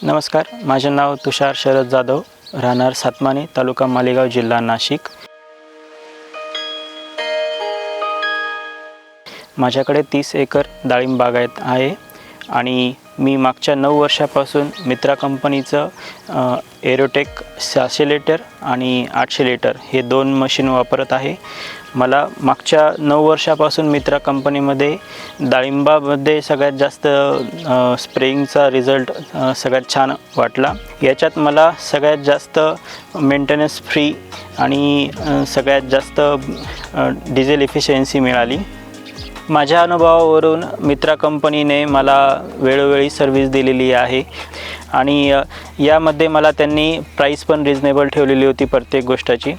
नमस्कार, माझे नाव तुषार शरद जाधव, राहणार सातमाने, तालुका मालेगाव, जिल्हा नाशिक। माझ्याकडे 30 एकर डाळिंब बागायत आहे आणि मी मागच्या 9 वर्षापासून मित्रा कंपनीचं एरोटेक 600 लिटर आणि 800 लिटर हे 2 मशीन वापरत आहे। मला मागच्या 9 वर्षापासून मित्रा कंपनीमध्ये डाळिंबामध्ये सगळ्यात जास्त स्प्रेइंगचा रिझल्ट सगळ्यात छान वाटला। याच्यात मला सगळ्यात जास्त मेंटेनन्स फ्री आणि सगळ्यात जास्त डिझेल इफिशियन्सी मिळाली। माझ्या अनुभवावरून मित्रा कंपनीने मला वेळोवेळी सर्व्हिस दिलेली आहे आणि यामध्ये मला त्यांनी प्राईस पण रिजनेबल ठेवलेली होती प्रत्येक गोष्टीची।